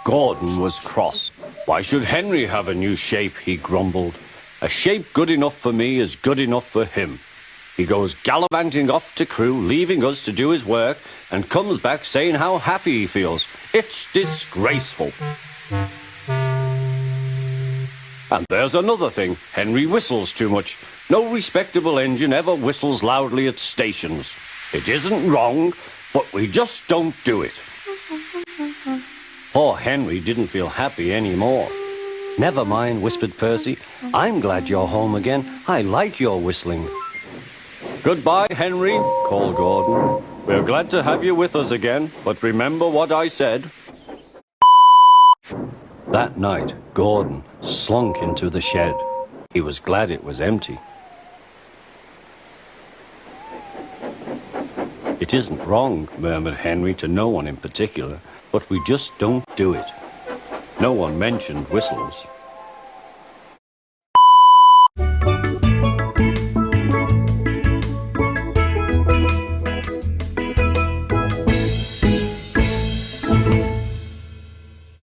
Gordon was cross. Why should Henry have a new shape, he grumbled. A shape good enough for me is good enough for him. He goes gallivanting off to Crewe, leaving us to do his work, and comes back saying how happy he feels. It's disgraceful. And there's another thing. Henry whistles too much. No respectable engine ever whistles loudly at stations. It isn't wrong, but we just don't do it. Poor Henry didn't feel happy anymore. Never mind, whispered Percy. I'm glad you're home again. I like your whistling. Goodbye, Henry, called Gordon. We're glad to have you with us again, but remember what I said. That night, Gordon slunk into the shed. He was glad it was empty. It isn't wrong, murmured Henry to no one in particular, but we just don't do it. No one mentioned whistles.